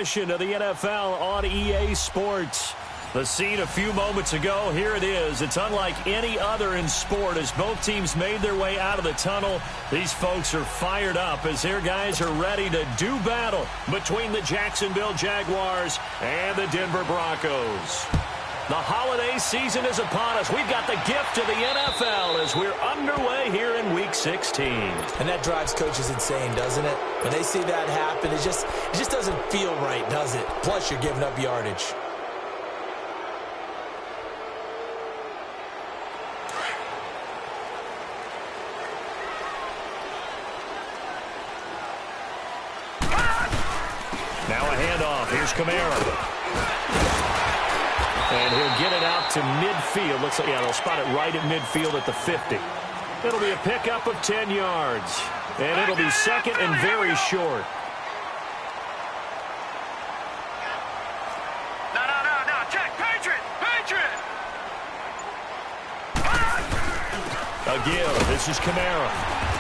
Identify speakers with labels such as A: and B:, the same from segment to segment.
A: edition of the NFL on EA Sports. The scene a few moments ago, here it is. It's unlike any other in sport as both teams made their way out of the tunnel. These folks are fired up as their guys are ready to do battle between the Jacksonville Jaguars and the Denver Broncos. The holiday season is upon us. We've got the gift of the NFL as we're underway here in Week 16.
B: And that drives coaches insane, doesn't it? When they see that happen, it just doesn't feel right, does it? Plus, you're giving up yardage.
A: Now a handoff. Here's Kamara. And he'll get it out to midfield. Looks like, yeah, they'll spot it right at midfield at the 50. It'll be a pickup of 10 yards. And it'll be second and very short.
C: No. Check. Patriot.
A: A give. This is Kamara.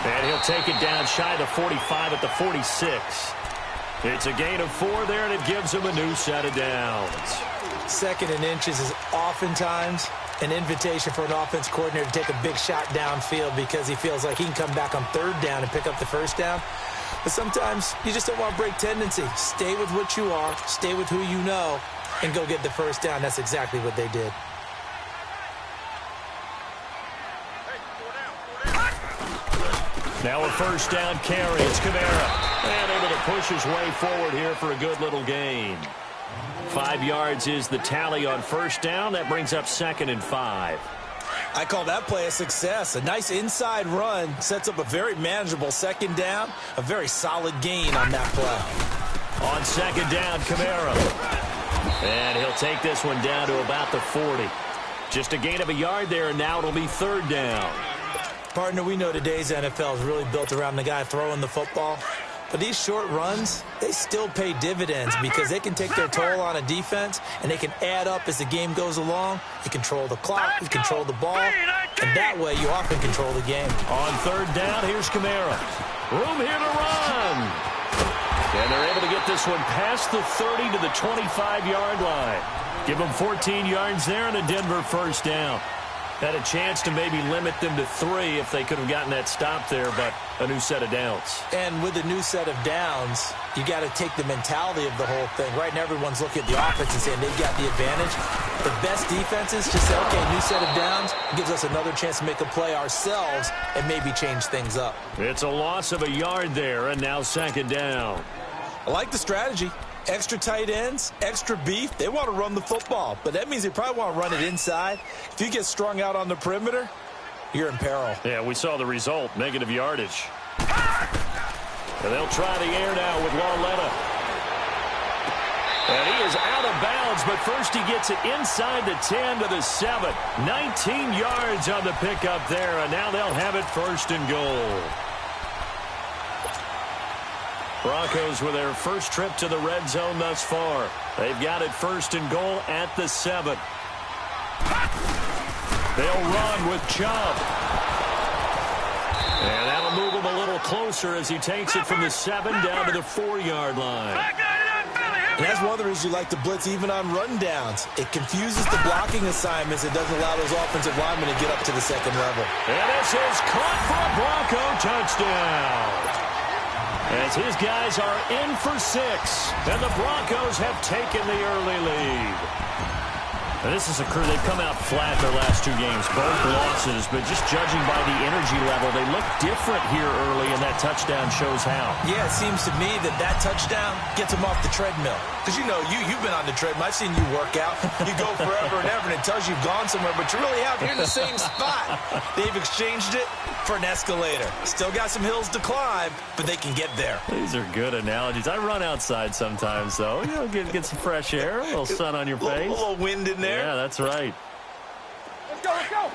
A: And he'll take it down shy of the 45 at the 46. It's a gain of 4 there, and it gives him a new set of downs.
B: Second and inches is oftentimes an invitation for an offense coordinator to take a big shot downfield because he feels like he can come back on third down and pick up the first down. But sometimes you just don't want to break tendency. Stay with what you are, stay with who you know, and go get the first down. That's exactly what they did.
A: Now a first down carry. It's Kamara. And able to push his way forward here for a good little gain. 5 yards is the tally on first down. That brings up second and 5.
B: I call that play a success. A nice inside run sets up a very manageable second down. A very solid gain on that play.
A: On second down, Kamara. And he'll take this one down to about the 40. Just a gain of a yard there, and now it'll be third down.
B: Partner, we know today's NFL is really built around the guy throwing the football. But these short runs, they still pay dividends because they can take their toll on a defense, and they can add up as the game goes along. You control the clock, you control the ball, and that way you often control the game.
A: On third down, here's Kamara. Room here to run. And they're able to get this one past the 30 to the 25-yard line. Give them 14 yards there and a Denver first down. Had a chance to maybe limit them to 3 if they could have gotten that stop there, but a new set of downs.
B: And with a new set of downs, you got to take the mentality of the whole thing. Right now, everyone's looking at the offense and saying they've got the advantage. The best defenses just say, okay, new set of downs gives us another chance to make a play ourselves and maybe change things up.
A: It's a loss of a yard there, and now second down.
B: I like the strategy. Extra tight ends, extra beef. They want to run the football, but that means they probably want to run it inside. If you get strung out on the perimeter, you're in peril.
A: Yeah, we saw the result, negative yardage. And they'll try the air now with Lauletta. And he is out of bounds, but first he gets it inside the 10 to the 7. 19 yards on the pickup there, and now they'll have it first and goal. Broncos with their first trip to the red zone thus far. They've got it first and goal at the 7. They'll run with Chubb. And that'll move him a little closer as he takes it from the 7 down to the 4-yard line.
B: And that's one of the reasons you like to blitz even on run downs. It confuses the blocking assignments. It doesn't allow those offensive linemen to get up to the second level.
A: And this is caught for a Bronco touchdown. As his guys are in for 6, and the Broncos have taken the early lead. And this is a crew, they've come out flat their last 2 games, both losses, but just judging by the energy level, they look different here early, and that touchdown shows how.
B: Yeah, it seems to me that touchdown gets them off the treadmill. Because, you know, you've been on the treadmill. I've seen you work out. You go forever and ever, and it tells you you've gone somewhere, but you really have. You're in the same spot. They've exchanged it for an escalator. Still got some hills to climb, but they can get there.
A: These are good analogies. I run outside sometimes, though. You know, get some fresh air, a little sun on your face.
B: A little wind in there.
A: Yeah, that's right.
C: Let's go.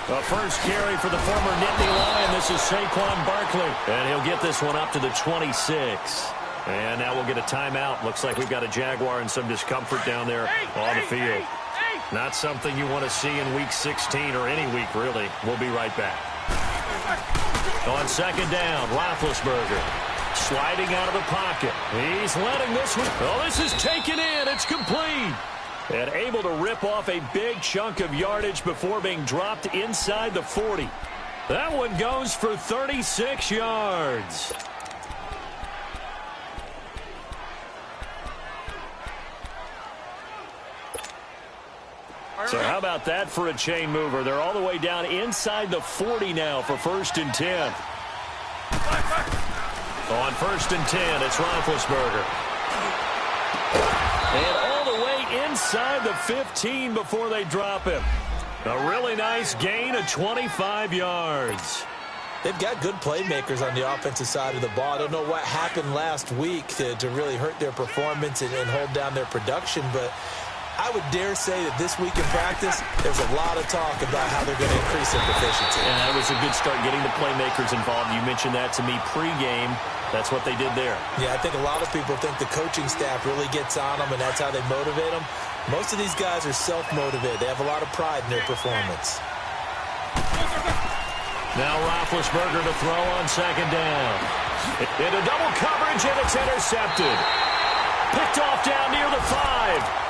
A: The first carry for the former Nittany Lion. This is Saquon Barkley. And he'll get this one up to the 26. And now we'll get a timeout. Looks like we've got a Jaguar and some discomfort down there on the field. Not something you want to see in Week 16 or any week, really. We'll be right back. On second down, Roethlisberger sliding out of the pocket. He's letting this one. Oh, this is taken in. It's complete. And able to rip off a big chunk of yardage before being dropped inside the 40. That one goes for 36 yards. So how about that for a chain mover? They're all the way down inside the 40 now for 1st and 10. On 1st and 10, it's Roethlisberger. And all the way inside the 15 before they drop him. A really nice gain of 25 yards.
B: They've got good playmakers on the offensive side of the ball. I don't know what happened last week to really hurt their performance and hold down their production, but I would dare say that this week in practice, there's a lot of talk about how they're going to increase their proficiency.
A: And that was a good start, getting the playmakers involved. You mentioned that to me pregame. That's what they did there.
B: Yeah, I think a lot of people think the coaching staff really gets on them, and that's how they motivate them. Most of these guys are self-motivated. They have a lot of pride in their performance.
A: Now Roethlisberger to throw on second down. Into double coverage, and it's intercepted. Picked off down near the 5.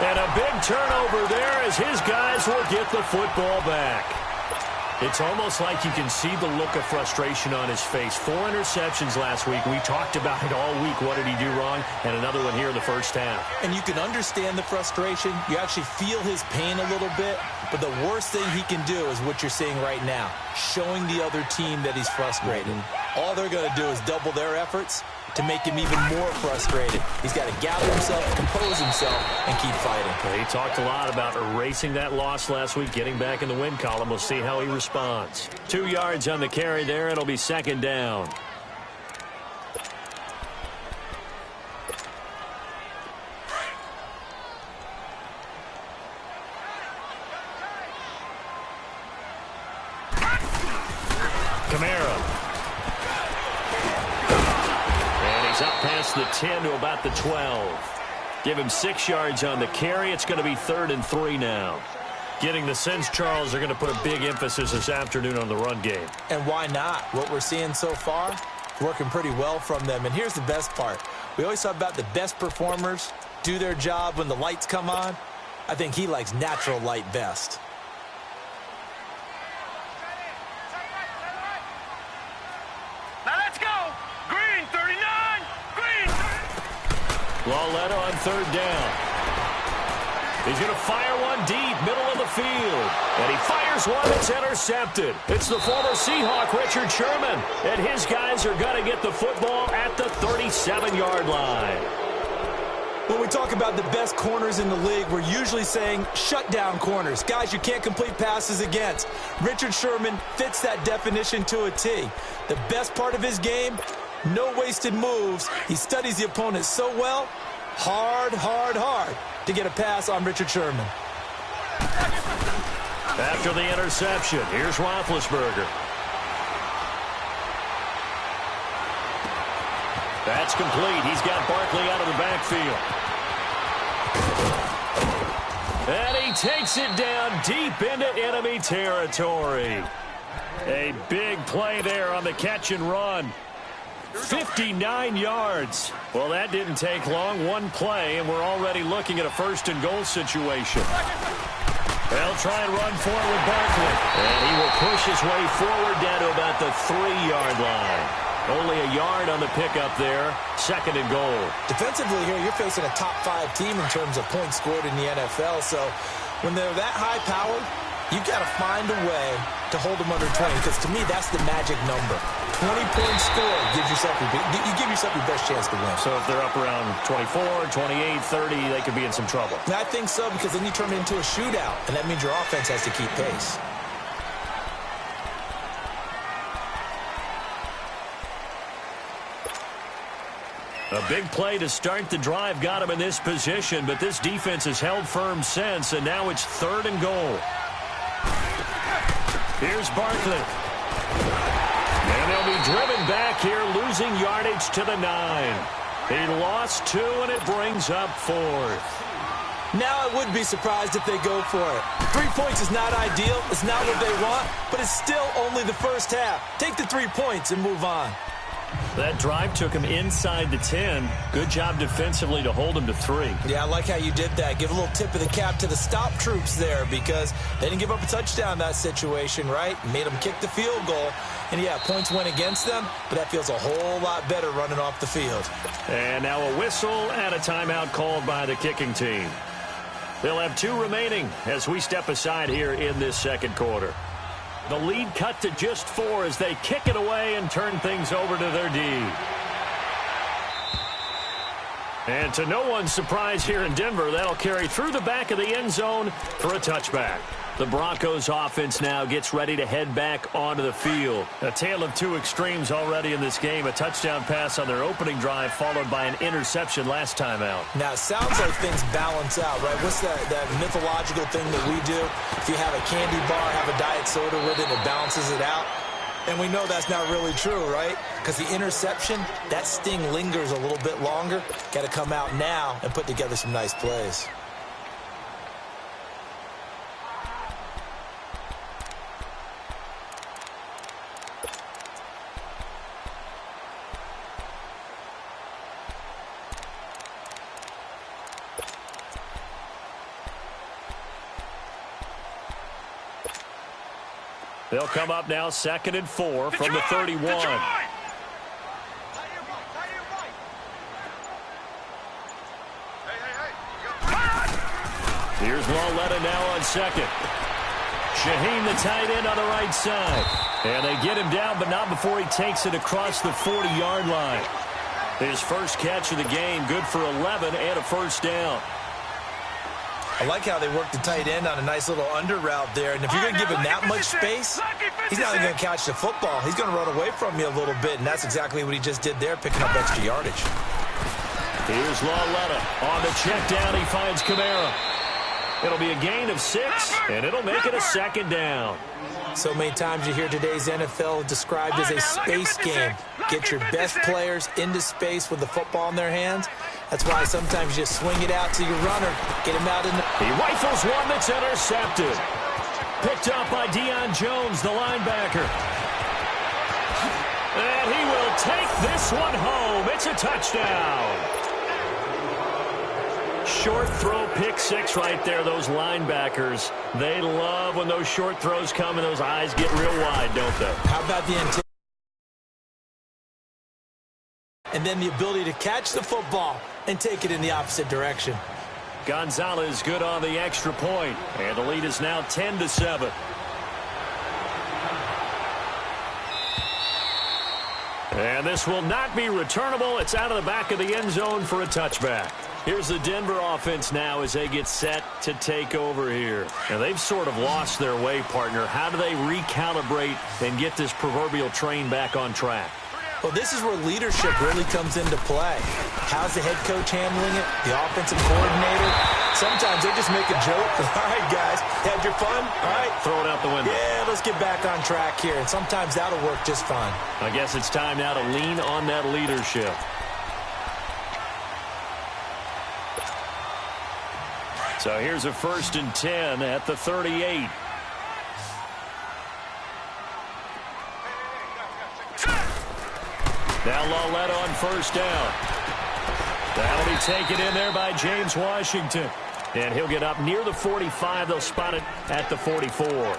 A: And a big turnover there as his guys will get the football back. It's almost like you can see the look of frustration on his face. 4 interceptions last week. We talked about it all week. What did he do wrong? And another one here in the first half.
B: And you can understand the frustration. You actually feel his pain a little bit. But the worst thing he can do is what you're seeing right now, showing the other team that he's frustrated. All they're going to do is double their efforts to make him even more frustrated. He's got to gather himself, compose himself, and keep fighting.
A: He talked a lot about erasing that loss last week, getting back in the win column. We'll see how he responds. 2 yards on the carry there. It'll be second down. Kamara. Up past the 10 to about the 12. Give him 6 yards on the carry. It's going to be 3rd and 3 now. Getting the sense, Charles, they're going to put a big emphasis this afternoon on the run game.
B: And why not? What we're seeing so far, working pretty well from them. And here's the best part. We always talk about the best performers do their job when the lights come on. I think he likes natural light best.
A: Lauletta on 3rd down. He's going to fire one deep, middle of the field. And he fires one that's intercepted. It's the former Seahawk, Richard Sherman. And his guys are going to get the football at the 37-yard line.
B: When we talk about the best corners in the league, we're usually saying shutdown corners. Guys you can't complete passes against. Richard Sherman fits that definition to a T. The best part of his game, no wasted moves. He studies the opponent so well. Hard to get a pass on Richard Sherman.
A: After the interception, here's Roethlisberger. That's complete. He's got Barkley out of the backfield. And he takes it down deep into enemy territory. A big play there on the catch and run. 59 yards. Well, that didn't take long. One play, and we're already looking at a 1st and goal situation. They'll try and run forward with Barkley. And he will push his way forward down to about the 3-yard line. Only a yard on the pickup there. 2nd and goal.
B: Defensively here, you're facing a top 5 team in terms of points scored in the NFL. So when they're that high-powered, you've got to find a way to hold them under 20, because to me, that's the magic number. 20 points scored gives yourself you give yourself your best chance to win.
A: So if they're up around 24, 28, 30, they could be in some trouble.
B: And I think so, because then you turn it into a shootout, and that means your offense has to keep pace.
A: A big play to start the drive got him in this position, but this defense has held firm since, and now it's 3rd and goal. Here's Barkley. And they'll be driven back here, losing yardage to the 9. He lost 2, and it brings up 4th.
B: Now I would be surprised if they go for it. 3 points is not ideal. It's not what they want, but it's still only the first half. Take the 3 points and move on.
A: That drive took him inside the 10. Good job defensively to hold him to 3.
B: Yeah, I like how you did that. Give a little tip of the cap to the stop troops there because they didn't give up a touchdown in that situation, right? Made them kick the field goal. And, yeah, points went against them, but that feels a whole lot better running off the field.
A: And now a whistle and a timeout called by the kicking team. They'll have 2 remaining as we step aside here in this second quarter. The lead cut to just 4 as they kick it away and turn things over to their D. And to no one's surprise here in Denver, that'll carry through the back of the end zone for a touchback. The Broncos offense now gets ready to head back onto the field. A tale of 2 extremes already in this game. A touchdown pass on their opening drive followed by an interception last time out.
B: Now, it sounds like things balance out, right? What's that mythological thing that we do? If you have a candy bar, have a diet soda with it, it balances it out. And we know that's not really true, right? Because the interception, that sting lingers a little bit longer. Got to come out now and put together some nice plays.
A: They'll come up now 2nd and 4 from the 31. Here's Lawletta now on 2nd. Shaheen, the tight end, on the right side. And they get him down, but not before he takes it across the 40-yard line. His first catch of the game, good for 11 and a first down.
B: I like how they work the tight end on a nice little under route there. And if you're going to give him that much space, he's not even going to catch the football. He's going to run away from you a little bit, and that's exactly what he just did there, picking up extra yardage.
A: Here's Lawletta. On the check down, he finds Kamara. It'll be a gain of 6, and it'll make it a 2nd down.
B: So many times you hear today's NFL described as a space game. Get your best players into space with the football in their hands. That's why sometimes you swing it out to your runner. Get him out in the...
A: He rifles one that's intercepted. Picked up by Deion Jones, the linebacker. And he will take this one home. It's a touchdown. Short throw, pick 6 right there. Those linebackers, they love when those short throws come and those eyes get real wide, don't they?
B: How about the intent? And then the ability to catch the football and take it in the opposite direction.
A: Gonzalez good on the extra point, and the lead is now 10-7. And this will not be returnable. It's out of the back of the end zone for a touchback. Here's the Denver offense now as they get set to take over here. Now, they've sort of lost their way, partner. How do they recalibrate and get this proverbial train back on track?
B: Well, this is where leadership really comes into play. How's the head coach handling it? The offensive coordinator? Sometimes they just make a joke. All right, guys, had your fun? All right.
A: Throw it out the window.
B: Yeah, let's get back on track here. And sometimes that'll work just fine.
A: I guess it's time now to lean on that leadership. So here's a 1st and 10 at the 38. Now Lawletta on 1st down. That'll be taken in there by James Washington. And he'll get up near the 45. They'll spot it at the 44.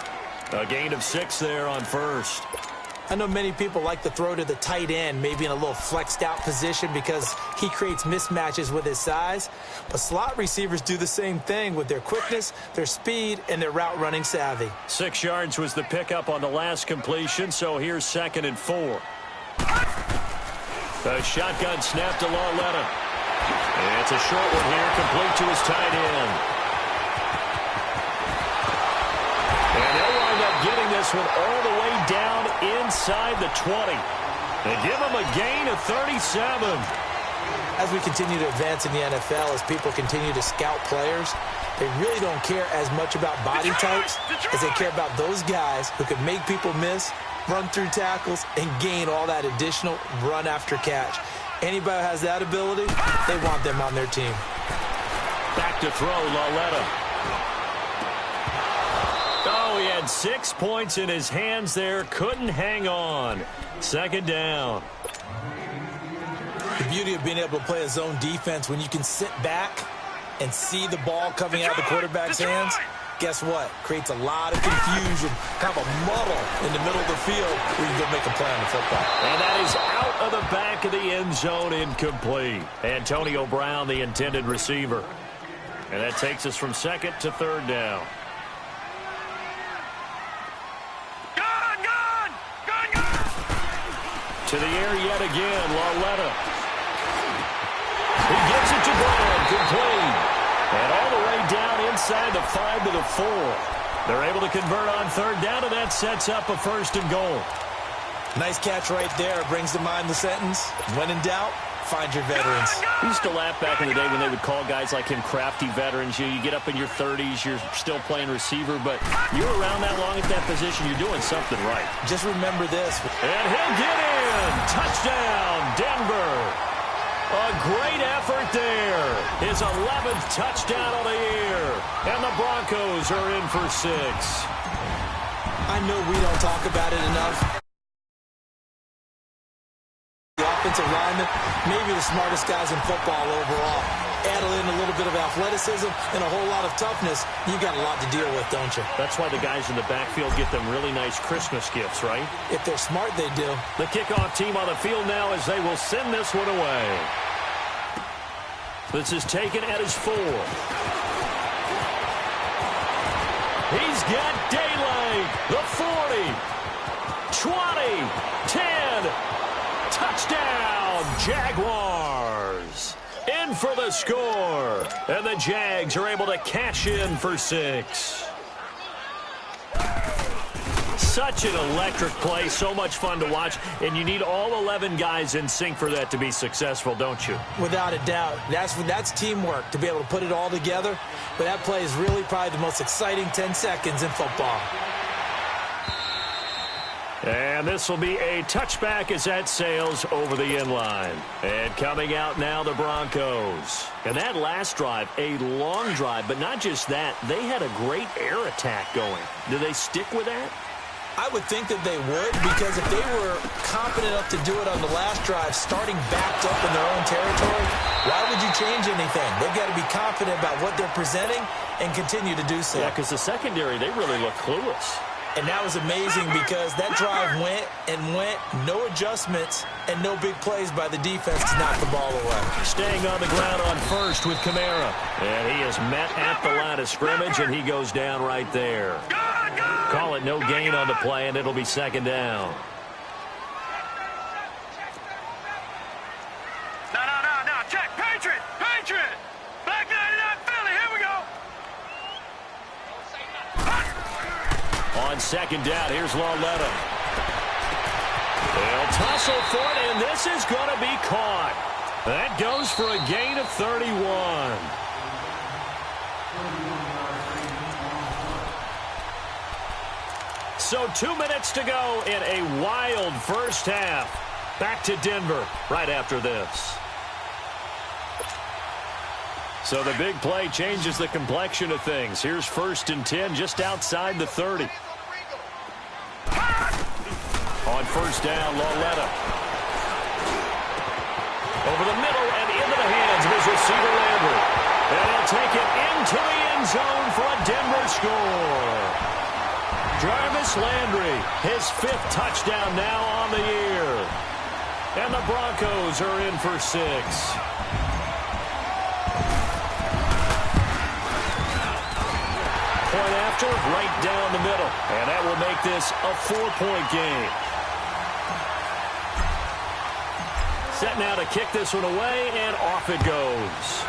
A: A gain of 6 there on 1st.
B: I know many people like to throw to the tight end, maybe in a little flexed out position because he creates mismatches with his size. But slot receivers do the same thing with their quickness, their speed, and their route running savvy.
A: 6 yards was the pickup on the last completion, so here's 2nd and 4. A shotgun snap to Lawletta. It's a short one here, complete to his tight end. And they'll wind up getting this one all the way down inside the 20. They give him a gain of 37.
B: As we continue to advance in the NFL, as people continue to scout players, they really don't care as much about body types as they care about those guys who can make people miss, run through tackles, and gain all that additional run after catch. Anybody who has that ability, they want them on their team.
A: Back to throw, Lauletta. Oh, he had 6 points in his hands there. Couldn't hang on. Second down.
B: The beauty of being able to play a zone defense when you can sit back and see the ball coming out of the quarterback's hands. Guess what? Creates a lot of confusion, kind of a muddle in the middle of the field where you can go make a play on the football.
A: And that is out of the back of the end zone, incomplete. Antonio Brown, the intended receiver. And that takes us from second to third down. To the air yet again, Lauletta. He gives it to Brown, complete. And all the way down inside the 5 to the 4. They're able to convert on third down, and that sets up a 1st and goal.
B: Nice catch right there. Brings to mind the sentence, when in doubt, find your veterans.
A: We used to laugh back in the day when they would call guys like him crafty veterans. You get up in your 30s, you're still playing receiver, but you're around that long at that position, you're doing something right.
B: Just remember this.
A: And he'll get in. Touchdown, Denver. A great effort there. His 11th touchdown of the year. And the Broncos are in for 6.
B: I know we don't talk about it enough. The offensive lineman, maybe the smartest guys in football overall. Add in a little bit of athleticism and a whole lot of toughness. You got a lot to deal with, don't you?
A: That's why the guys in the backfield get them really nice Christmas gifts, right?
B: If they're smart, they do.
A: The kickoff team on the field now as they will send this one away. This is taken at his 4. He's got daylight. The 40. 20. 10. Touchdown, Jaguars. In for the score. And the Jags are able to cash in for 6. Such an electric play, so much fun to watch, and you need all 11 guys in sync for that to be successful, don't you?
B: Without a doubt. That's teamwork, to be able to put it all together. But that play is really probably the most exciting 10 seconds in football.
A: And this will be a touchback as that sails over the end line. And coming out now, the Broncos. And that last drive, a long drive, but not just that. They had a great air attack going. Do they stick with that?
B: I would think that they would, because if they were confident enough to do it on the last drive, starting backed up in their own territory, why would you change anything? They've got to be confident about what they're presenting and continue to do so.
A: Yeah, because the secondary, they really look clueless.
B: And that was amazing because that drive went and went, no adjustments, and no big plays by the defense to knock the ball away.
A: Staying on the ground on first with Kamara. And he is met at the line of scrimmage, and he goes down right there. Call it no gain on the play, and it'll be second down.
C: No. Check. Patriot. Black 99 Philly. Here we go.
A: On second down, here's Lauletta. They'll tussle for it, and this is going to be caught. That goes for a gain of 31. So 2 minutes to go in a wild first half. Back to Denver right after this. So the big play changes the complexion of things. Here's 1st and 10 just outside the 30. On first down, Lauletta. Over the middle and into the hands of his receiver, Landry. And he'll take it into the end zone for a Denver score. Jarvis Landry, his 5th touchdown now on the year. And the Broncos are in for 6. Point after, right down the middle. And that will make this a 4-point game. Set now to kick this one away, and off it goes.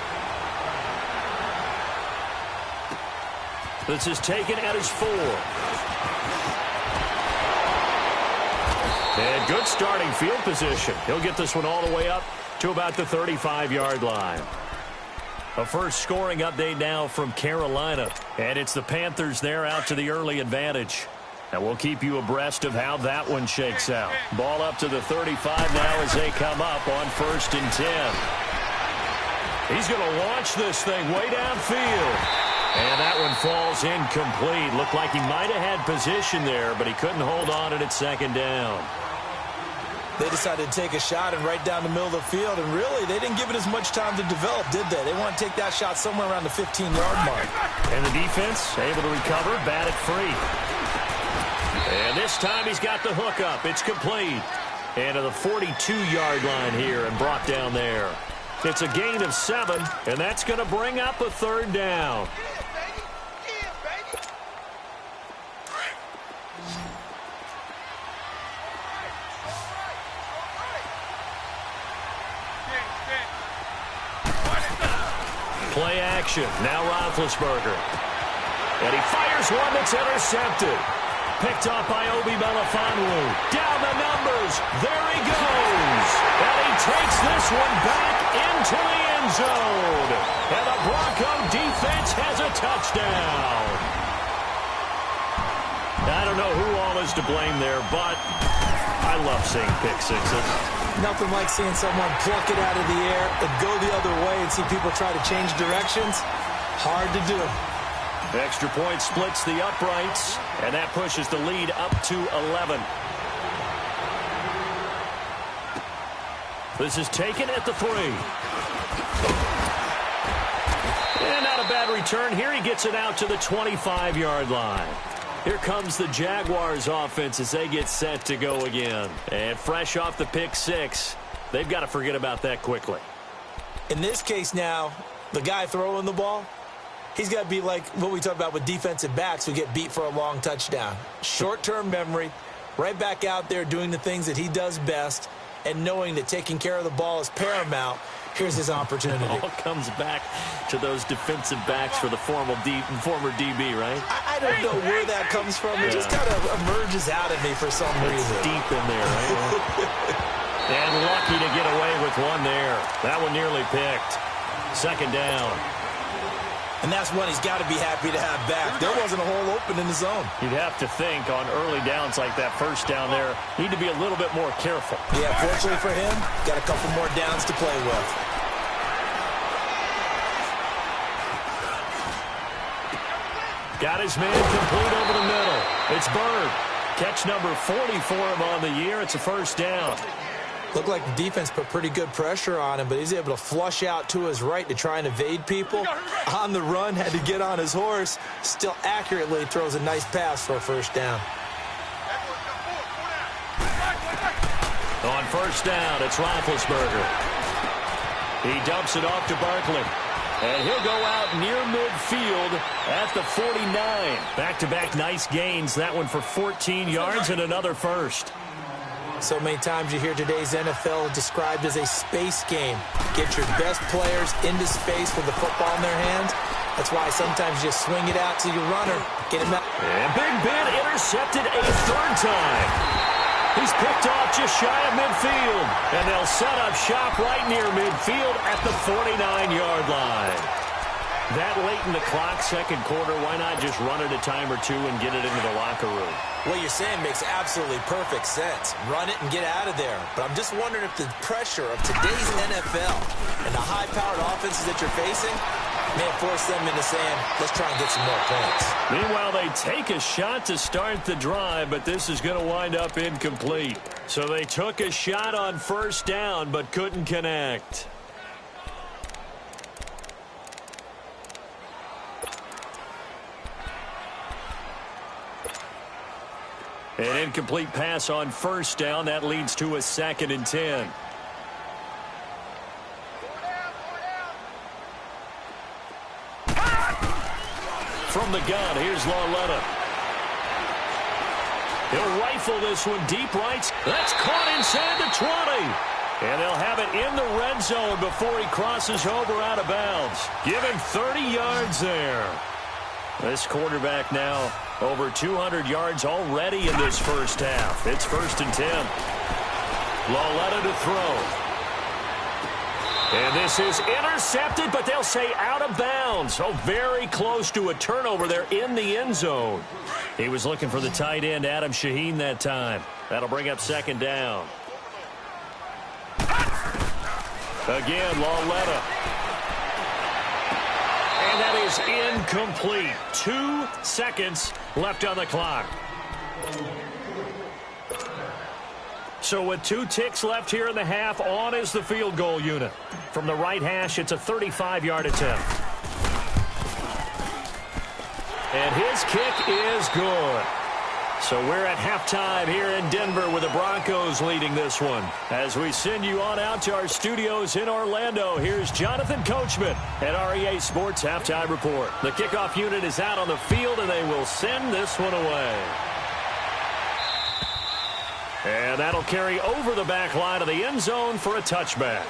A: This is taken at his 4. And good starting field position. He'll get this one all the way up to about the 35-yard line. A first scoring update now from Carolina. And it's the Panthers there out to the early advantage. And we'll keep you abreast of how that one shakes out. Ball up to the 35 now as they come up on 1st and 10. He's going to launch this thing way downfield. And that one falls incomplete. Looked like he might have had position there, but he couldn't hold on to it at second down.
B: They decided to take a shot and right down the middle of the field, and really, they didn't give it as much time to develop, did they? They want to take that shot somewhere around the 15-yard mark.
A: And the defense able to recover, bat it free. And this time he's got the hook up. It's complete. And to the 42-yard line here and brought down there. It's a gain of 7, and that's going to bring up a third down. Play action. Now Roethlisberger. And he fires one that's intercepted. Picked off by Obi Melifonwu. Down the numbers. There he goes. And he takes this one back into the end zone. And the Bronco defense has a touchdown. I don't know who all is to blame there, but I love seeing pick sixes.
B: Nothing like seeing someone pluck it out of the air and go the other way and see people try to change directions. Hard to do.
A: Extra point splits the uprights, and that pushes the lead up to 11. This is taken at the 3. And not a bad return here. He gets it out to the 25-yard line. Here comes the Jaguars offense as they get set to go again. And fresh off the pick 6, they've got to forget about that quickly.
B: In this case now, the guy throwing the ball, he's got to be like what we talk about with defensive backs who get beat for a long touchdown. Short-term memory, right back out there doing the things that he does best, and knowing that taking care of the ball is paramount. Here's his opportunity.
A: It all comes back to those defensive backs for the former DB, right?
B: I don't know where that comes from. It just kind of emerges out of me for some reason.
A: It's deep in there, right? And lucky to get away with one there. That one nearly picked. Second down.
B: And that's one he's got to be happy to have back. There wasn't a hole open in the zone.
A: You'd have to think on early downs like that first down there, need to be a little bit more careful.
B: Yeah, fortunately for him, got a couple more downs to play with.
A: Got his man complete over the middle. It's Bird. Catch number 40 for him on the year. It's a first down.
B: Looked like the defense put pretty good pressure on him, but he's able to flush out to his right to try and evade people. On the run, had to get on his horse. Still accurately throws a nice pass for a first down.
A: On first down, it's Roethlisberger. He dumps it off to Barkley. And he'll go out near midfield at the 49. Back-to-back nice gains. That one for 14 yards and another first.
B: So many times you hear today's NFL described as a space game. Get your best players into space with the football in their hands. That's why sometimes you swing it out to your runner. Get him out.
A: And Big Ben intercepted a third time. He's picked off just shy of midfield. And they'll set up shop right near midfield at the 49-yard line. That late in the clock, second quarter, why not just run it a time or two and get it into the locker room?
B: What you're saying makes absolutely perfect sense. Run it and get out of there. But I'm just wondering if the pressure of today's NFL and the high-powered offenses that you're facing may force them into saying, let's try and get some more points.
A: Meanwhile, they take a shot to start the drive, but this is going to wind up incomplete. So they took a shot on first down, but couldn't connect. An incomplete pass on first down. That leads to a 2nd and 10. From the gun, here's Lauletta. He'll rifle this one deep right. That's caught inside the 20. And they'll have it in the red zone before he crosses over out of bounds. Give him 30 yards there. This quarterback now over 200 yards already in this first half. It's 1st and 10. Lauletta to throw. And this is intercepted, but they'll say out of bounds. So very close to a turnover there in the end zone. He was looking for the tight end, Adam Shaheen, that time. That'll bring up 2nd down. Again, Lauletta. And that is incomplete. 2 seconds left on the clock. So with 2 ticks left here in the half, on is the field goal unit. From the right hash, it's a 35-yard attempt. And his kick is good. So we're at halftime here in Denver with the Broncos leading this one. As we send you on out to our studios in Orlando, here's Jonathan Coachman at REA Sports Halftime Report. The kickoff unit is out on the field, and they will send this one away. And that'll carry over the back line of the end zone for a touchback.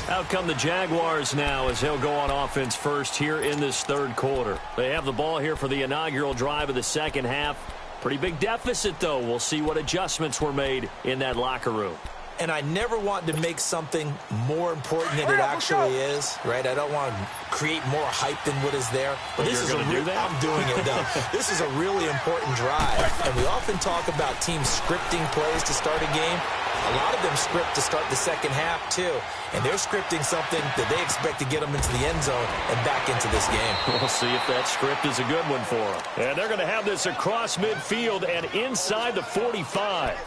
A: Out come the Jaguars now as they'll go on offense first here in this third quarter. They have the ball here for the inaugural drive of the second half. Pretty big deficit, though. We'll see what adjustments were made in that locker room.
B: And I never want to make something more important than it actually is, right? I don't want to create more hype than what is there. But this is I'm doing it, though. This is a really important drive. And we often talk about teams scripting plays to start a game. A lot of them script to start the second half, too. And they're scripting something that they expect to get them into the end zone and back into this game.
A: We'll see if that script is a good one for them. And they're going to have this across midfield and inside the 45.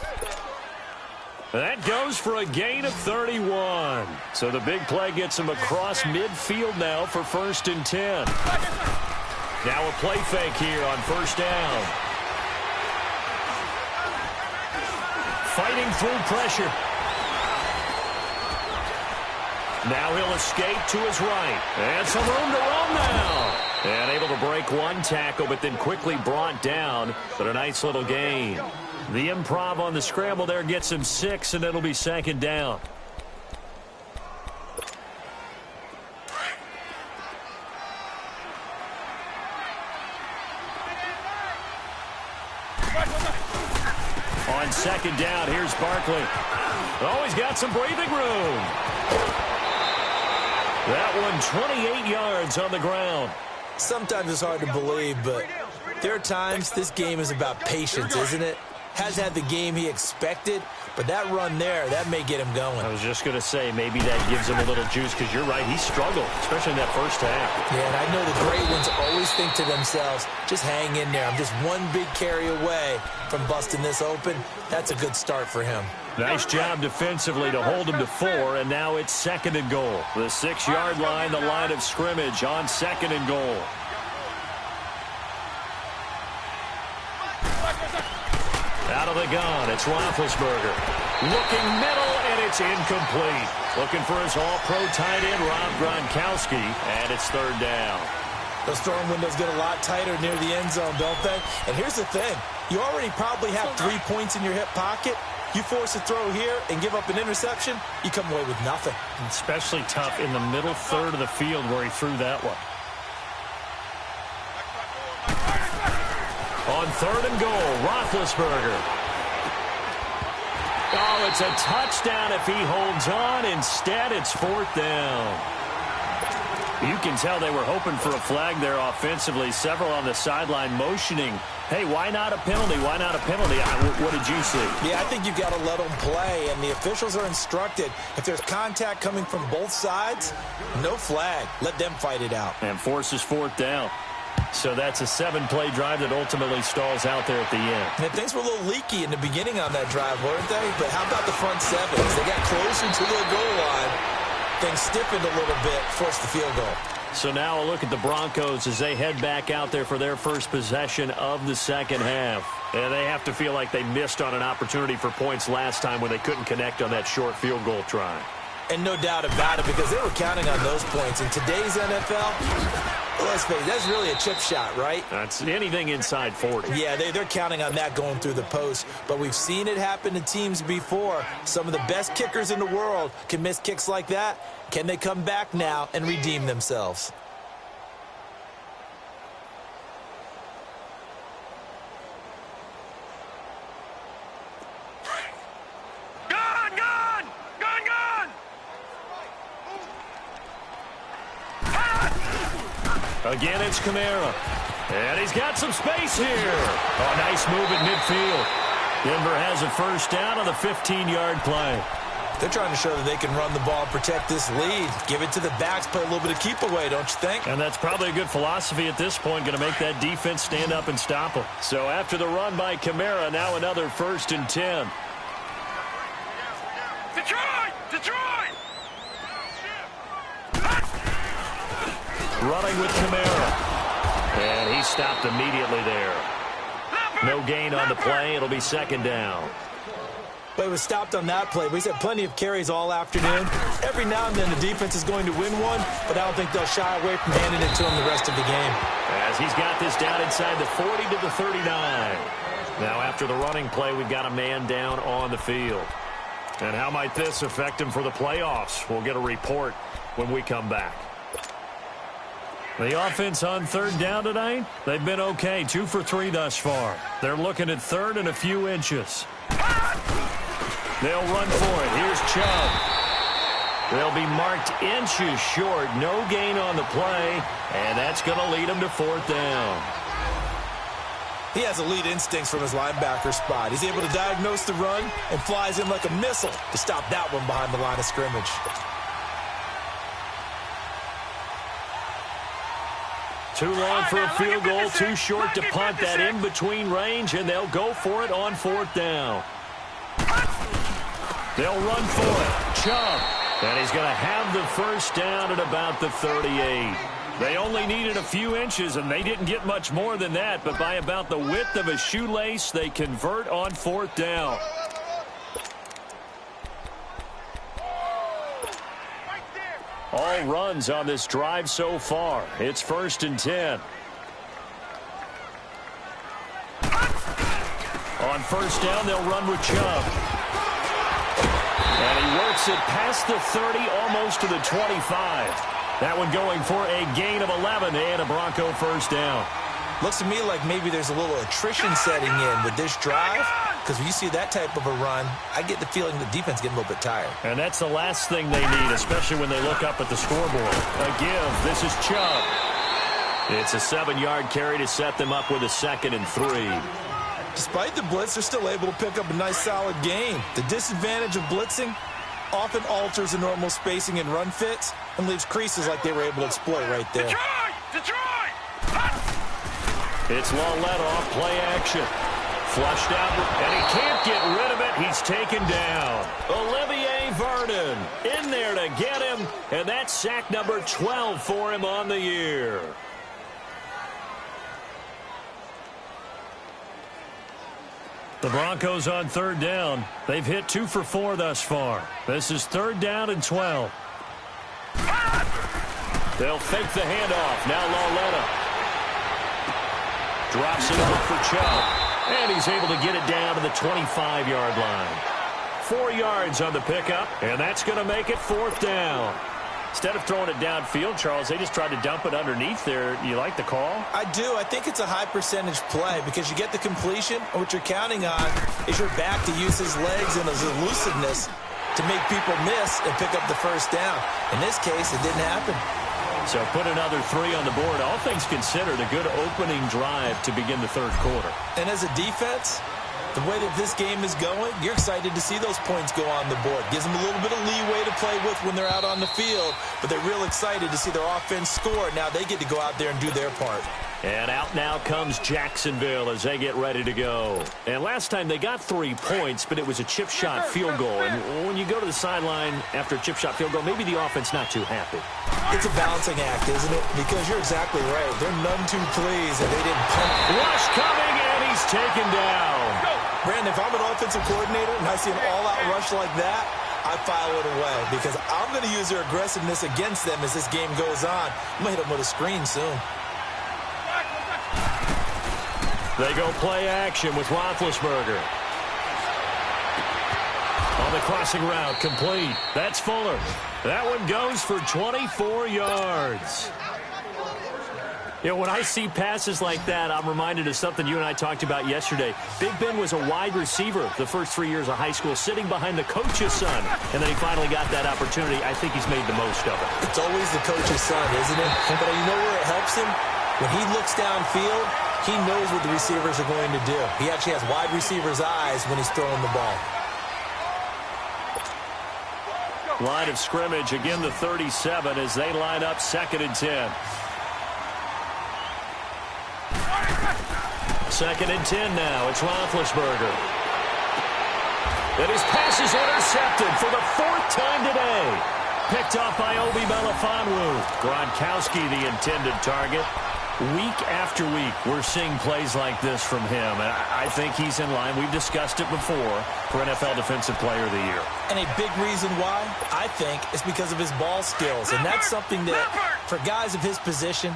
A: That goes for a gain of 31. So the big play gets him across midfield now for 1st and 10. Now a play fake here on first down. Fighting through pressure. Now he'll escape to his right. And some room to run now. And able to break one tackle, but then quickly brought down. But a nice little gain. The improv on the scramble there gets him 6, and it'll be 2nd down. On 2nd down, here's Barkley. Oh, he's got some breathing room. That one 28 yards on the ground.
B: Sometimes it's hard to believe, but there are times this game is about patience, isn't it? Has had the game he expected, but that run there, that may get him going.
A: I was just going to say, maybe that gives him a little juice, because you're right, he struggled, especially in that first half.
B: Yeah, and I know the great ones always think to themselves, just hang in there. I'm just one big carry away from busting this open. That's a good start for him.
A: Nice job defensively to hold him to 4, and now it's 2nd and goal. The 6-yard line, the line of scrimmage on 2nd and goal. Out of the gun, it's Roethlisberger. Looking middle, and it's incomplete. Looking for his all-pro tight end, Rob Gronkowski, and it's 3rd down.
B: Those throwing windows get a lot tighter near the end zone, don't they? And here's the thing. You already probably have 3 points in your hip pocket. You force a throw here and give up an interception, you come away with nothing.
A: Especially tough in the middle third of the field where he threw that one. On 3rd and goal, Roethlisberger. Oh, it's a touchdown if he holds on. Instead, it's 4th down. You can tell they were hoping for a flag there offensively. Several on the sideline motioning, hey, why not a penalty? Why not a penalty? What did you see?
B: Yeah, I think you've got to let them play, and the officials are instructed. If there's contact coming from both sides, no flag. Let them fight it out.
A: And forces 4th down. So that's a 7-play drive that ultimately stalls out there at the end.
B: And things were a little leaky in the beginning on that drive, weren't they? But how about the front sevens? They got closer to the goal line. Things stiffened a little bit, forced the field goal.
A: So now a look at the Broncos as they head back out there for their first possession of the second half. And they have to feel like they missed on an opportunity for points last time when they couldn't connect on that short field goal try.
B: And no doubt about it, because they were counting on those points. In today's NFL, let's face it, that's really a chip shot, right?
A: That's anything inside 40.
B: Yeah, they're counting on that going through the post. But we've seen it happen to teams before. Some of the best kickers in the world can miss kicks like that. Can they come back now and redeem themselves?
A: Again, it's Kamara. And he's got some space here. Oh, nice move at midfield. Denver has a first down on the 15-yard play.
B: They're trying to show that they can run the ball and protect this lead. Give it to the backs, play a little bit of keep away, don't you think?
A: And that's probably a good philosophy at this point, going to make that defense stand up and stop them. So after the run by Kamara, now another 1st and 10.
C: Detroit! Detroit!
A: Running with Kamara. And he stopped immediately there. No gain on the play. It'll be 2nd down.
B: But it was stopped on that play. He's had plenty of carries all afternoon. Every now and then the defense is going to win one, but I don't think they'll shy away from handing it to him the rest of the game.
A: As he's got this down inside the 40 to the 39. Now after the running play, we've got a man down on the field. And how might this affect him for the playoffs? We'll get a report when we come back. The offense on 3rd down tonight, they've been okay. 2 for 3 thus far. They're looking at 3rd and a few inches. They'll run for it. Here's Chubb. They'll be marked inches short. No gain on the play, and that's going to lead them to 4th down.
B: He has elite instincts from his linebacker spot. He's able to diagnose the run and flies in like a missile to stop that one behind the line of scrimmage.
A: Too long for a field goal, too short to punt that in-between range, and they'll go for it on 4th down. They'll run for it. Chubb. And he's going to have the 1st down at about the 38. They only needed a few inches, and they didn't get much more than that, but by about the width of a shoelace, they convert on 4th down. All runs on this drive so far. It's 1st and 10. On 1st down, they'll run with Chubb. And he works it past the 30, almost to the 25. That one going for a gain of 11 and a Bronco 1st down.
B: Looks to me like maybe there's a little attrition setting in with this drive, because when you see that type of a run, I get the feeling the defense getting a little bit tired.
A: And that's the last thing they need, especially when they look up at the scoreboard. A give. This is Chubb. It's a 7-yard carry to set them up with a 2nd and 3.
B: Despite the blitz, they're still able to pick up a nice, solid gain. The disadvantage of blitzing often alters the normal spacing and run fits and leaves creases like they were able to exploit right there.
C: Detroit! Detroit!
A: It's Lawlett off play action. Flushed out, and he can't get rid of it. He's taken down. Olivier Vernon in there to get him, and that's sack number 12 for him on the year. The Broncos on 3rd down. They've hit 2 for 4 thus far. This is 3rd down and 12. They'll fake the handoff. Now Lawlett drops it off for Chubb. And he's able to get it down to the 25-yard line. 4 yards on the pickup, and that's going to make it 4th down. Instead of throwing it downfield, Charles, they just tried to dump it underneath there. You like the call?
B: I do. I think it's a high-percentage play because you get the completion, and what you're counting on is your back to use his legs and his elusiveness to make people miss and pick up the 1st down. In this case, it didn't happen.
A: So put another 3 on the board. All things considered, a good opening drive to begin the 3rd quarter.
B: And as a defense, the way that this game is going, you're excited to see those points go on the board. Gives them a little bit of leeway to play with when they're out on the field, but they're real excited to see their offense score. Now they get to go out there and do their part.
A: And out now comes Jacksonville as they get ready to go. And last time they got 3 points, but it was a chip shot field goal. And when you go to the sideline after a chip shot field goal, maybe the offense not too happy.
B: It's a balancing act, isn't it? Because you're exactly right. They're none too pleased that they didn't punt.
A: Rush coming, and he's taken down.
B: Brandon, if I'm an offensive coordinator and I see an all-out rush like that, I file it away because I'm going to use their aggressiveness against them as this game goes on. I'm going to hit them with a screen soon.
A: They go play action with Roethlisberger. On the crossing route, complete. That's Fuller. That one goes for 24 yards. You know, when I see passes like that, I'm reminded of something you and I talked about yesterday. Big Ben was a wide receiver the first 3 years of high school, sitting behind the coach's son. And then he finally got that opportunity. I think he's made the most of it.
B: It's always the coach's son, isn't it? But you know where it helps him? When he looks downfield, he knows what the receivers are going to do. He actually has wide receivers' eyes when he's throwing the ball.
A: Line of scrimmage, again the 37 as they line up 2nd and 10. 2nd and 10 now. It's Roethlisberger. And his pass is intercepted for the 4th time today. Picked off by Obi Melifonwu. Gronkowski the intended target. Week after week, we're seeing plays like this from him. And I think he's in line. We've discussed it before for NFL Defensive Player of the Year.
B: And a big reason why, I think, is because of his ball skills. And that's something that, for guys of his position,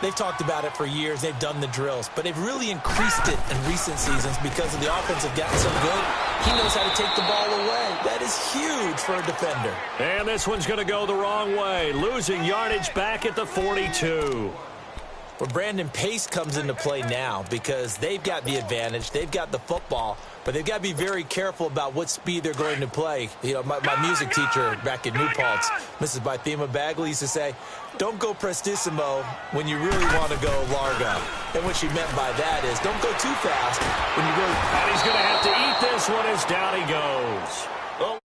B: they've talked about it for years. They've done the drills. But they've really increased it in recent seasons because of the offense have gotten so good. He knows how to take the ball away. That is huge for a defender.
A: And this one's going to go the wrong way. Losing yardage back at the 42.
B: Well, Brandon, pace comes into play now because they've got the advantage. They've got the football, but they've got to be very careful about what speed they're going to play. You know, my music teacher back in New Paltz, Mrs. Bythema Bagley, used to say, don't go prestissimo when you really want to go largo. And what she meant by that is don't go too fast when you really...
A: And he's going to have to eat this one as down he goes. Oh.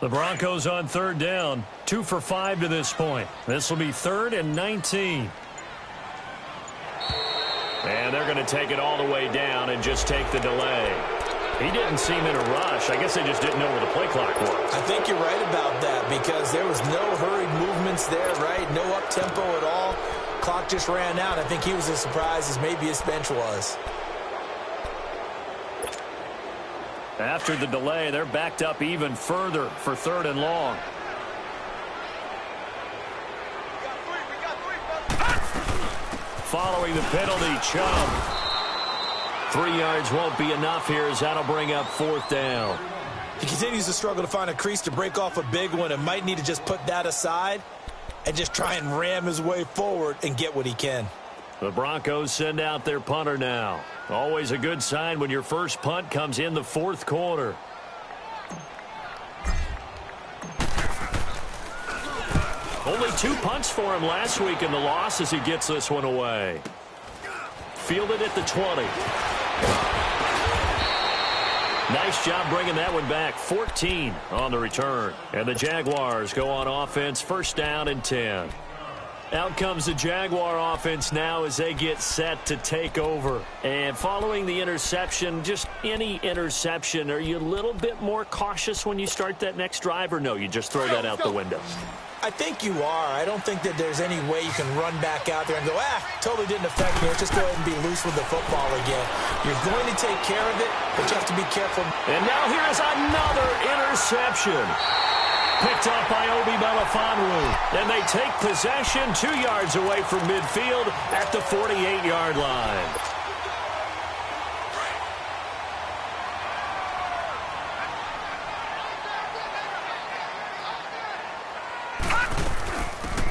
A: The Broncos on 3rd down, 2 for 5 to this point. This will be 3rd and 19. And they're going to take it all the way down and just take the delay. He didn't seem in a rush. I guess they just didn't know where the play clock was.
B: I think you're right about that because there was no hurried movements there, right? No up-tempo at all. Clock just ran out. I think he was as surprised as maybe his bench was.
A: After the delay, they're backed up even further for 3rd and long. Following the penalty, Chubb. 3 yards won't be enough here as that'll bring up 4th down.
B: He continues to struggle to find a crease to break off a big one and might need to just put that aside and just try and ram his way forward and get what he can.
A: The Broncos send out their punter now. Always a good sign when your first punt comes in the 4th quarter. Only 2 punts for him last week in the loss as he gets this one away. Fielded at the 20. Nice job bringing that one back. 14 on the return. And the Jaguars go on offense, 1st down and 10. Out comes the Jaguar offense now as they get set to take over. And following the interception, just any interception, are you a little bit more cautious when you start that next drive, or no, you just throw that out the window?
B: I think you are. I don't think that there's any way you can run back out there and go, totally didn't affect me. Let's just go ahead and be loose with the football again. You're going to take care of it, but you have to be careful.
A: And now here's another interception. Picked up by Obi Melifonwu. And they take possession 2 yards away from midfield at the 48-yard line.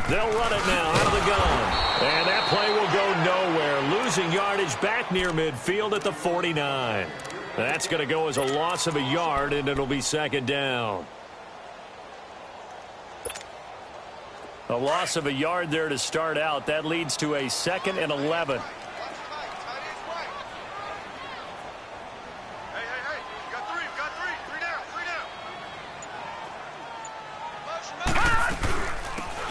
A: They'll run it now out of the gun. And that play will go nowhere. Losing yardage back near midfield at the 49. That's going to go as a loss of a yard, and it'll be 2nd down. A loss of a yard there to start out. That leads to a 2nd and 11.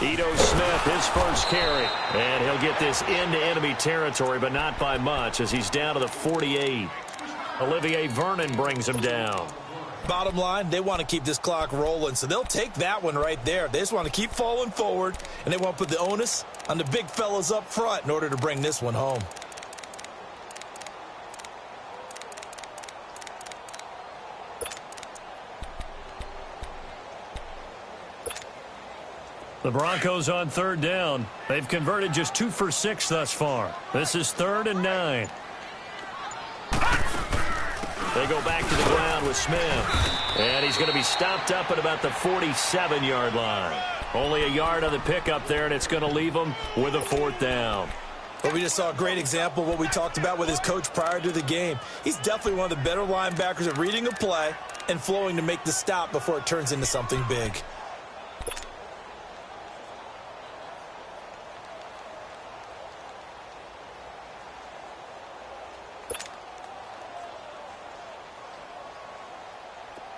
A: Ito Smith, his first carry. And he'll get this into enemy territory, but not by much as he's down to the 48. Olivier Vernon brings him down.
B: Bottom line, they want to keep this clock rolling, so they'll take that one right there. They just want to keep falling forward, and they want to put the onus on the big fellas up front in order to bring this one home.
A: The Broncos on 3rd down. They've converted just 2 for 6 thus far. This is 3rd and 9. They go back to the ground with Smith. And he's going to be stopped up at about the 47-yard line. Only a yard on the pickup there, and it's going to leave him with a 4th down.
B: But we just saw a great example of what we talked about with his coach prior to the game. He's definitely one of the better linebackers at reading a play and flowing to make the stop before it turns into something big.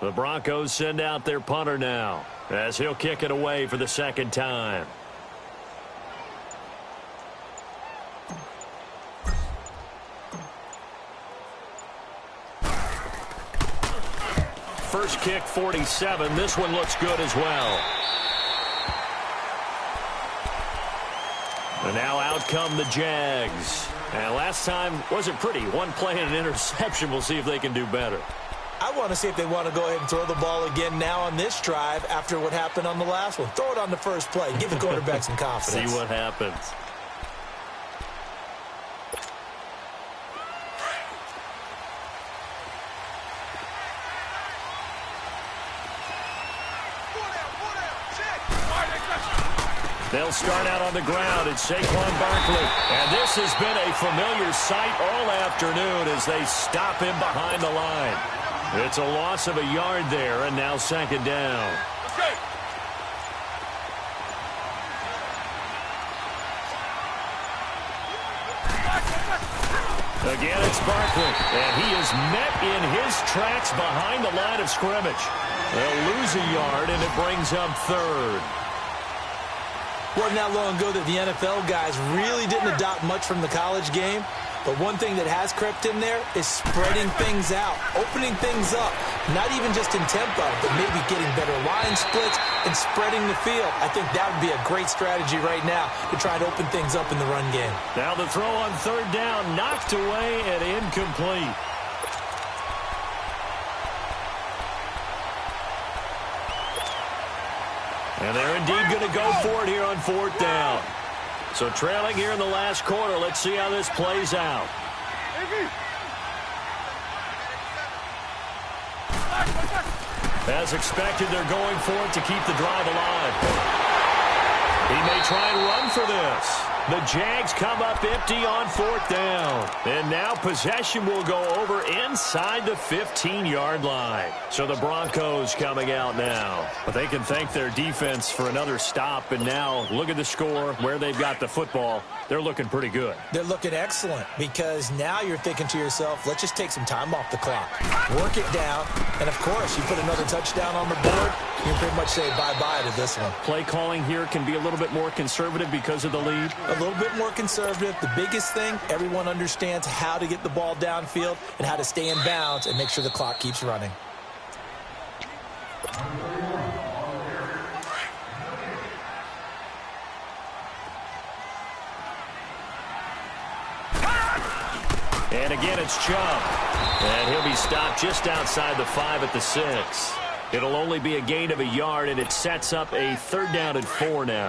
A: The Broncos send out their punter now as he'll kick it away for the 2nd time. First kick, 47. This one looks good as well. And now out come the Jags. And last time wasn't pretty. One play and an interception. We'll see if they can do better.
B: I want to see if they want to go ahead and throw the ball again now on this drive after what happened on the last one. Throw it on the first play. Give the quarterback some confidence.
A: See what happens. They'll start out on the ground. It's Saquon Barkley. And this has been a familiar sight all afternoon as they stop him behind the line. It's a loss of a yard there, and now 2nd down. Again, it's Barkley, and he is met in his tracks behind the line of scrimmage. They'll lose a yard, and it brings up 3rd.
B: Wasn't that long ago that the NFL guys really didn't adopt much from the college game. But one thing that has crept in there is spreading things out, opening things up, not even just in tempo, but maybe getting better line splits and spreading the field. I think that would be a great strategy right now to try to open things up in the run game.
A: Now the throw on 3rd down, knocked away and incomplete. And they're indeed going to go for it here on 4th down. So trailing here in the last quarter, let's see how this plays out. As expected, they're going for it to keep the drive alive. He may try and run for this. The Jags come up empty on 4th down. And now possession will go over inside the 15-yard line. So the Broncos coming out now. But they can thank their defense for another stop. And now look at the score, where they've got the football. They're looking pretty good.
B: They're looking excellent because now you're thinking to yourself, let's just take some time off the clock. Work it down. And, of course, you put another touchdown on the board, you can pretty much say bye-bye to this one.
A: Play calling here can be a little bit more conservative because of the lead.
B: A little bit more conservative. The biggest thing, everyone understands how to get the ball downfield and how to stay in bounds and make sure the clock keeps running.
A: And again, it's Chubb. And he'll be stopped just outside the 5 at the 6. It'll only be a gain of a yard, and it sets up a 3rd down and 4 now.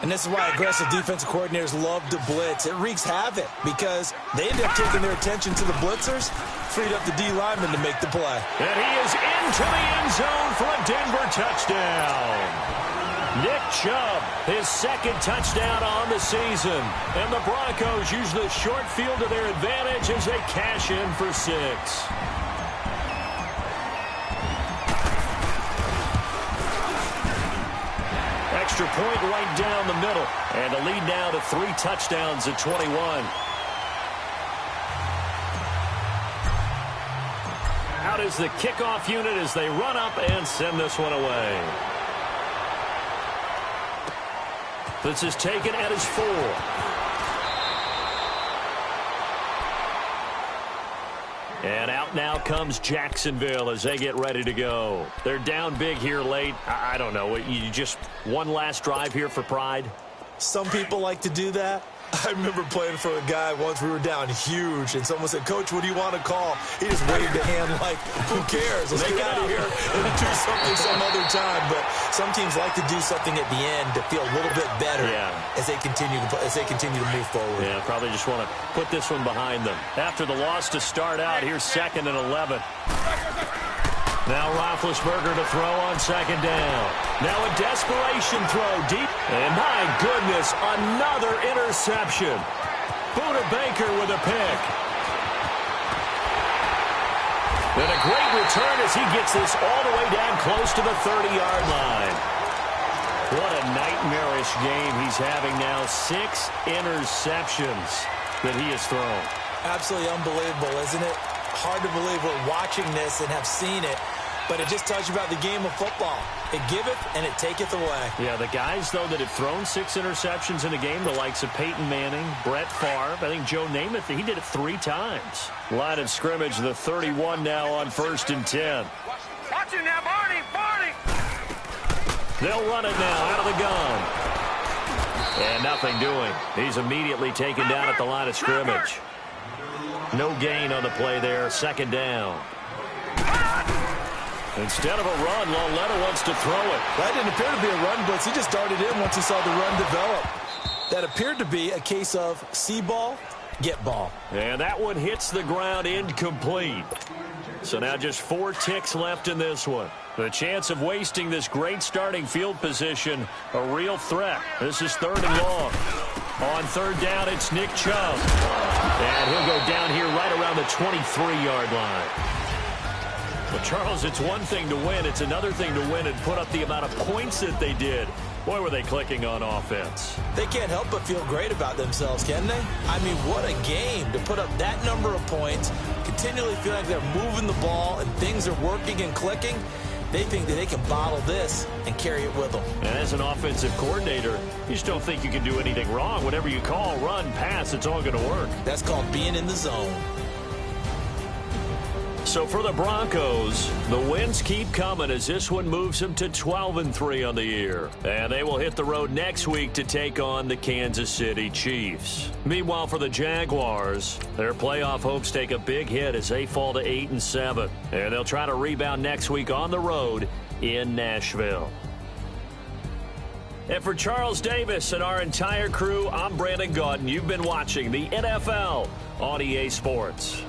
B: And this is why aggressive defensive coordinators love to blitz. It wreaks havoc because they end up taking their attention to the blitzers, freed up the D lineman to make the play.
A: And he is into the end zone for a Denver touchdown. Nick Chubb, his 2nd touchdown on the season. And the Broncos use the short field to their advantage as they cash in for 6. Extra point right down the middle. And a lead now to 3 touchdowns at 21. Out is the kickoff unit as they run up and send this one away. This is taken at his 4. And out now comes Jacksonville as they get ready to go. They're down big here late. I don't know. You just one last drive here for pride?
B: Some people like to do that. I remember playing for a guy once. We were down huge, and someone said, "Coach, what do you want to call?" He just waved a hand like, "Who cares? Let's get out of here and do something some other time." But some teams like to do something at the end to feel a little bit better as they continue to move forward.
A: Yeah, probably just want to put this one behind them. After the loss to start out, here's 2nd and 11. Now Roethlisberger to throw on 2nd down. Now a desperation throw deep. And my goodness, another interception. Buda Baker with a pick. And a great return as he gets this all the way down close to the 30-yard line. What a nightmarish game he's having now. 6 interceptions that he has thrown.
B: Absolutely unbelievable, isn't it? Hard to believe we're watching this and have seen it, but it just tells you about the game of football. It giveth and it taketh away.
A: Yeah, the guys, though, that have thrown 6 interceptions in a game, the likes of Peyton Manning, Brett Favre, I think Joe Namath, he did it 3 times. Line of scrimmage, the 31 now on 1st and 10.
C: Watch it now, Barney!
A: They'll run it now out of the gun. And nothing doing. He's immediately taken down at the line of scrimmage. No gain on the play there. 2nd down. Instead of a run, Lauletta wants to throw it.
B: That didn't appear to be a run blitz. He just darted in once he saw the run develop. That appeared to be a case of see ball, get ball.
A: And that one hits the ground incomplete. So now just 4 ticks left in this one. The chance of wasting this great starting field position, a real threat. This is 3rd and long. On 3rd down, it's Nick Chubb. And he'll go down here right around the 23-yard line. Well, Charles, it's one thing to win. It's another thing to win and put up the amount of points that they did. Boy, were they clicking on offense.
B: They can't help but feel great about themselves, can they? I mean, what a game to put up that number of points, continually feel like they're moving the ball and things are working and clicking. They think that they can bottle this and carry it with them.
A: And as an offensive coordinator, you just don't think you can do anything wrong. Whatever you call, run, pass, it's all going to work.
B: That's called being in the zone.
A: So for the Broncos, the wins keep coming as this one moves them to 12-3 on the year. And they will hit the road next week to take on the Kansas City Chiefs. Meanwhile, for the Jaguars, their playoff hopes take a big hit as they fall to 8-7. And they'll try to rebound next week on the road in Nashville. And for Charles Davis and our entire crew, I'm Brandon Gaudin. You've been watching the NFL on EA Sports.